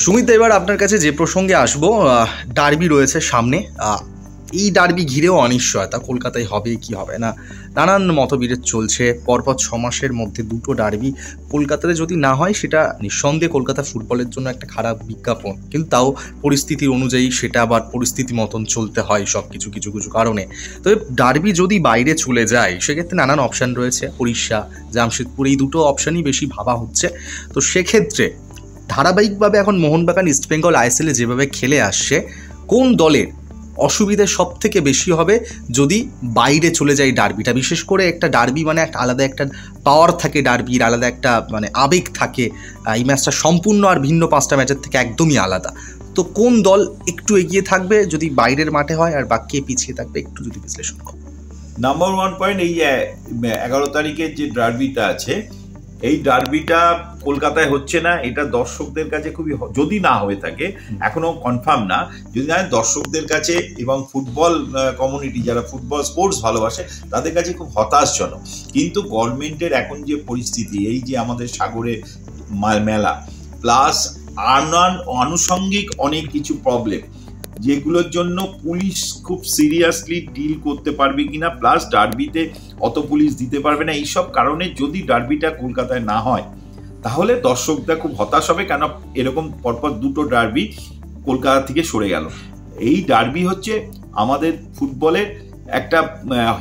সুমিত, এবার আপনার কাছে যে প্রসঙ্গে আসবো, ডার্বি রয়েছে সামনে। এই ডার্বি ঘিরেও অনিশ্চয়তা, কলকাতায় হবে কি হবে না, নানান মতবিরোধ চলছে। পরপর 6 মাসের মধ্যে দুটো ডার্বি কলকাতাতে যদি না হয়, সেটা নিঃসন্দেহে কলকাতা ফুটবলের জন্য একটা খারাপ বিজ্ঞাপন। কিন্তু তাও পরিস্থিতির অনুযায়ী সেটা আবার পরিস্থিতি মতন চলতে হয় সব কিছু কিছু কিছু কারণে। তবে ডার্বি যদি বাইরে চলে যায়, সেক্ষেত্রে নানান অপশান রয়েছে। উড়িষ্যা, জামশেদপুর, এই দুটো অপশানই বেশি ভাবা হচ্ছে। তো সেক্ষেত্রে ধারাবাহিকভাবে এখন মোহনবাগান ইস্টবেঙ্গল আইএসএলে যেভাবে খেলে আসছে, কোন দলের অসুবিধে সব থেকে বেশি হবে যদি বাইরে চলে যায় ডার্বিটা? বিশেষ করে একটা ডার্বি মানে একটা আলাদা একটা পাওয়ার থাকে, ডার্বির আলাদা একটা মানে আবেগ থাকে। এই ম্যাচটা সম্পূর্ণ আর ভিন্ন 5টা ম্যাচের থেকে একদমই আলাদা। তো কোন দল একটু এগিয়ে থাকবে যদি বাইরের মাঠে হয়, আর বাকি পিছিয়ে থাকবে, একটু যদি বিশ্লেষণ করো। নাম্বার 1 পয়েন্ট, এই 11 তারিখের যে ডার্বিটা আছে, এই ডার্বিটা কলকাতায় হচ্ছে না। এটা দর্শকদের কাছে খুবই, যদি না হয়ে থাকে, এখনো কনফার্ম না, যদি না দর্শকদের কাছে এবং ফুটবল কমিউনিটি যারা ফুটবল স্পোর্টস ভালোবাসে তাদের কাছে খুব হতাশজনক। কিন্তু গভর্নমেন্টের এখন যে পরিস্থিতি, এই যে আমাদের সাগরে মেলা প্লাস আনুষঙ্গিক অনেক কিছু প্রবলেম, যেগুলোর জন্য পুলিশ খুব সিরিয়াসলি ডিল করতে পারবে কিনা, প্লাস ডার্বিতে অত পুলিশ দিতে পারবে না, এইসব কারণে যদি ডার্বিটা কলকাতায় না হয় তাহলে দর্শকরা খুব হতাশ হবে। কেন এরকম পরপর দুটো ডার্বি কলকাতা থেকে সরে গেল। এই ডার্বি হচ্ছে আমাদের ফুটবলের একটা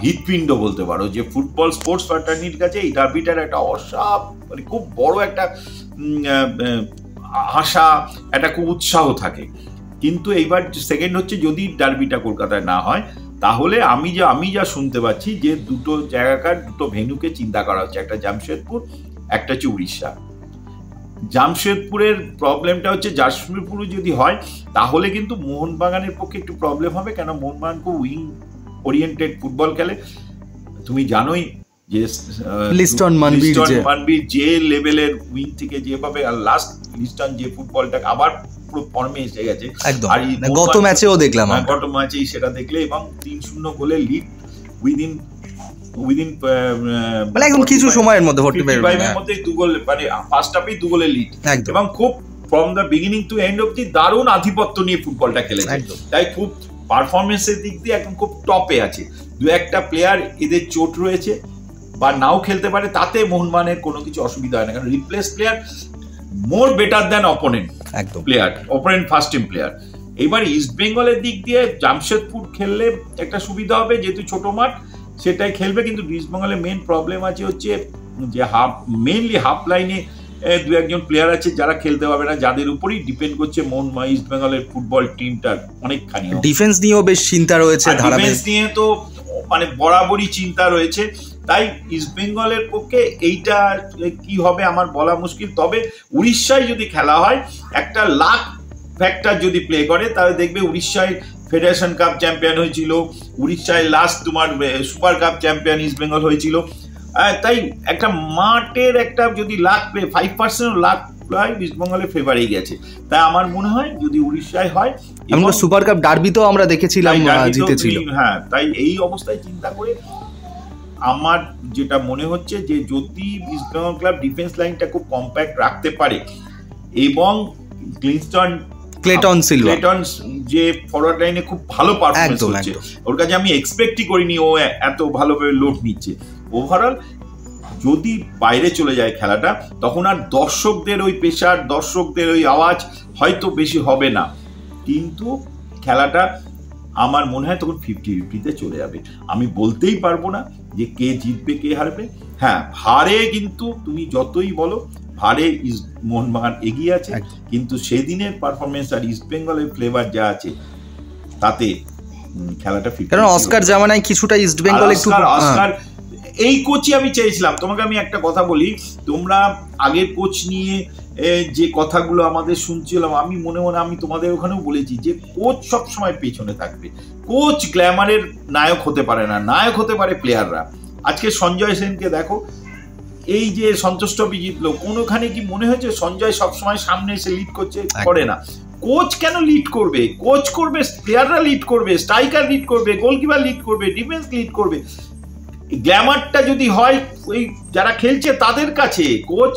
হৃৎপিণ্ড বলতে পারো, যে ফুটবল স্পোর্টস ফ্র্যাটার্নিটির কাছে এই ডার্বিটার একটা মানে খুব বড় একটা আশা, একটা খুব উৎসাহ থাকে। কিন্তু এইবার সেকেন্ড হচ্ছে, যদি ডার্বিটা কলকাতায় না হয় তাহলে আমি যা শুনতে পাচ্ছি যে দুটো জায়গাকার দুটো ভেন্যুকে চিন্তা করা হচ্ছে, একটা জামশেদপুর, একটা হচ্ছে উড়িষ্যা। জামশেদপুরের প্রবলেমটা হচ্ছে, জামশেদপুর যদি হয় তাহলে কিন্তু মোহনবাগানের পক্ষে একটু প্রবলেম হবে, কেন মোহনবাগান খুব উইং ওরিয়েন্টেড ফুটবল খেলে। তুমি জানোই যে লিস্টন মানবীর যে লেভেলের উইং থেকে যেভাবে, আর লাস্ট লিস্টন যে ফুটবলটা আবার পুরো ফর্মে এসে গেছে, আর গত ম্যাচেও দেখলাম, গত ম্যাচেই সেটা দেখলে, এবং 3-0 গোলে লিড উইদিন মানে একদম কিছু সময়ের মধ্যে 45 এর মধ্যে 2 গোল, মানে ফার্স্ট হাফে 2 গোলে লিড, এবং খুব from the beginning to end অবধি দারুণ আধিপত্য নিয়ে ফুটবলটা খেলেছে। তাই খুব পারফরমেন্সের দিক দিয়ে একদম খুব টপে আছে। দু একটা প্লেয়ার এদের চোট রয়েছে বা নাও খেলতে পারে, তাতে মোহনবাগানের কোনো কিছু অসুবিধা হয় না, কারণ রিপ্লেস প্লেয়ার মোর better than opponent player, opponent first team player. এবার ইস্ট বেঙ্গলের দিক দিয়ে জামশেদপুর খেললে একটা সুবিধা হবে, যেহেতু ছোট মাঠ সেটাই খেলবে। কিন্তু ইস্ট বেঙ্গলের মেন প্রবলেম আছে হচ্ছে যে মেইনলি হাফ লাইনে দু একজন প্লেয়ার আছে যারা খেলতে পারবে না, যাদের উপরই ডিপেন্ড করছে ইস্ট বেঙ্গলের ফুটবল টিমটার অনেকখানি। ডিফেন্স নিয়েও বেশ চিন্তা রয়েছে, ডিফেন্স নিয়ে তো মানে বরাবরই চিন্তা রয়েছে। তাই ইস্ট বেঙ্গলের পক্ষে এইটা কি হবে আমার বলা মুশকিল। তবে উড়িষ্যায় যদি খেলা হয়, একটা লাক ফ্যাক্টর যদি প্লে করে, তাহলে দেখবে উড়িষ্যায় ফেডারেশন কাপ চ্যাম্পিয়ন হয়েছিল, উড়িষ্যায় লাস্ট তোমার super cup champion east Bengal হয়েছিল। তাই একটা মাঠের একটা যদি লাক প্লে 5% লাক প্রায় ইস্ট বেঙ্গলের ফেভারেই গেছে। তাই আমার মনে হয় যদি উড়িষ্যায় হয়, আমরা সুপার কাপ ডার্বিতেও আমরা দেখেছিলাম জিতেছিল। হ্যাঁ, তাই এই অবস্থায় চিন্তা করে আমার যেটা মনে হচ্ছে যে যদি ইস্ট বেঙ্গল ক্লাব ডিফেন্স লাইনটা খুব কম্প্যাক্ট রাখতে পারে, এবং ক্লেটন যে ফরওয়ার্ড লাইনে খুব ভালো পারফরম্যান্স হচ্ছে, ওর কাছে আমি এক্সপেক্টই করিনি ও এত ভালোভাবে লোড নিচ্ছে। ওভারঅল যদি বাইরে চলে যায় খেলাটা, তখন আর দর্শকদের ওই প্রেশার, দর্শকদের ওই আওয়াজ হয়তো বেশি হবে না, কিন্তু খেলাটা আমার মনে হয় তখন 50-50-তে চলে যাবে। আমি বলতেই পারবো না যে কে জিতবে কে হারবে। হ্যাঁ, ভারে কিন্তু তুমি যতই বলো, ভারে মোহনবাগান এগিয়ে আছে, কিন্তু সেদিনের পারফরমেন্স আর ইস্ট বেঙ্গলের ফ্লেভার যা আছে তাতে খেলাটা ফিট। কারণ অস্কার জামানায় কিছুটা ইস্ট বেঙ্গল একটু অস্কার এই কোচই আমি চেয়েছিলাম। তোমাকে আমি একটা কথা বলি, তোমরা আগের কোচ নিয়ে যে কথাগুলো আমাদের শুনছিলাম, আমি মনে আমি তোমাদের ওখানেও বলেছি যে কোচ সবসময় পেছনে থাকবে। কোচ গ্ল্যামারের নায়ক হতে পারে না, নায়ক হতে পারে প্লেয়াররা। আজকে সঞ্জয় সেনকে দেখো, এই যে সন্তোষ ট্রফি জিতলো, কোনোখানে কি মনে হয়েছে সঞ্জয় সবসময় সামনে এসে লিড করছে? করে না। কোচ কেন লিড করবে? কোচ করবে, প্লেয়াররা লিড করবে, স্ট্রাইকার লিড করবে, গোলকিপার লিড করবে, ডিফেন্স লিড করবে। গ্ল্যামারটা যদি হয় ওই যারা খেলছে তাদের কাছে, কোচ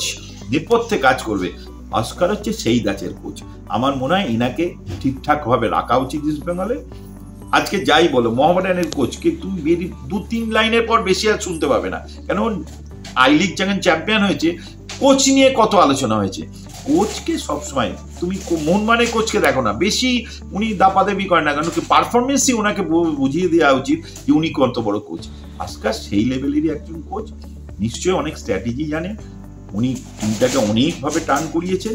নেপথ্যে কাজ করবে। ভাস্কর হচ্ছে সেই গাছের কোচ। আমার মনে হয় এনাকে ঠিকঠাক ভাবে রাখা উচিত ইস্ট বেঙ্গলে। আজকে যাই বলো, মোহামেডানের কোচকে তুমি 2-3 লাইনের পর বেশি আর শুনতে পাবে না, কেন আই লিগ যখন চ্যাম্পিয়ন হয়েছে কোচ নিয়ে কত আলোচনা হয়েছে। কোচকে সবসময় তুমি মোহনবাগানের কোচকে দেখো না, বেশি উনি দাপাদাপি করেন না, কারণ পারফরমেন্সই ওনাকে বুঝিয়ে দেওয়া উচিত যে উনি কত বড় কোচ। ভাস্কর সেই লেভেলেরই একজন কোচ, নিশ্চয়ই অনেক স্ট্র্যাটেজি জানেন, উনি টিমটাকে অনেকভাবে টার্ন করিয়েছে,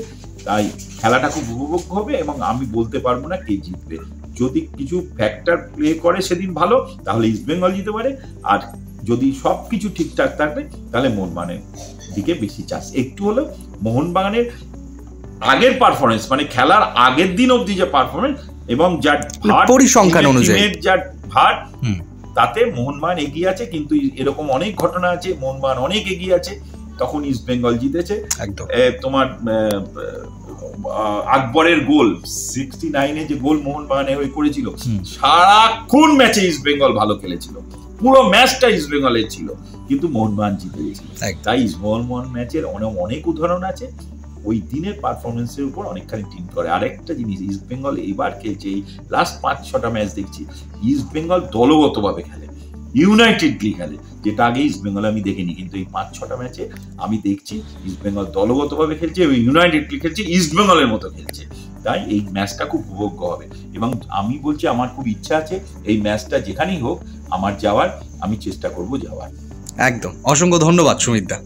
তাই খেলাটা খুব উপভোগ্য হবে এবং আমি বলতে পারবো না কে জিতবে। যদি কিছু ফ্যাক্টর প্লে করে সেদিন ভালো, তাহলে ইস্ট বেঙ্গল জিতে পারে, আর যদি সব কিছু ঠিকঠাক থাকবে তাহলে মোহনবাগানের দিকে বেশি চাষ। একটু হলেও মোহনবাগানের আগের পারফরমেন্স, মানে খেলার আগের দিন অবধি যে পারফরমেন্স এবং যার পরিসংখ্যান অনুযায়ী যার ভার, তাতে মোহনবাগান এগিয়ে আছে। কিন্তু এরকম অনেক ঘটনা আছে মোহনবাগান অনেক এগিয়ে আছে, তখন ইস্ট বেঙ্গল জিতেছে। একদম তোমার আকবরের গোল 69-এ যে গোল মোহনবাগানে হয়ে করেছিল, সারাক্ষণ ম্যাচে ইস্ট বেঙ্গল ভালো খেলেছিল, পুরো ম্যাচটা ইস্ট বেঙ্গলের ছিল, কিন্তু মোহনবাগান জিতে গেছিল। তাই ইস্ট বেঙ্গল ম্যাচের অনেক উদাহরণ আছে, ওই দিনের পারফরমেন্সের উপর অনেকখানি টিম করে। আরেকটা জিনিস, ইস্ট বেঙ্গল এবার খেলছে, এই লাস্ট 5-6টা ম্যাচ দেখছি ইস্ট বেঙ্গল দলগতভাবে খেলে, ইউনাইটেডলি খেলে, যেটা আগে ইস্ট বেঙ্গল আমি দেখিনি, কিন্তু এই 5-6টা ম্যাচে আমি দেখছি ইস্ট বেঙ্গল দলগতভাবে খেলছে এবং ইউনাইটেডলি খেলছে, ইস্ট বেঙ্গলের মতো খেলছে। তাই এই ম্যাচটা খুব উপভোগ্য হবে এবং আমি বলছি আমার খুব ইচ্ছা আছে এই ম্যাচটা যেখানেই হোক আমার যাওয়ার, আমি চেষ্টা করব যাওয়ার। একদম, অসংখ্য ধন্যবাদ সুমিত দা।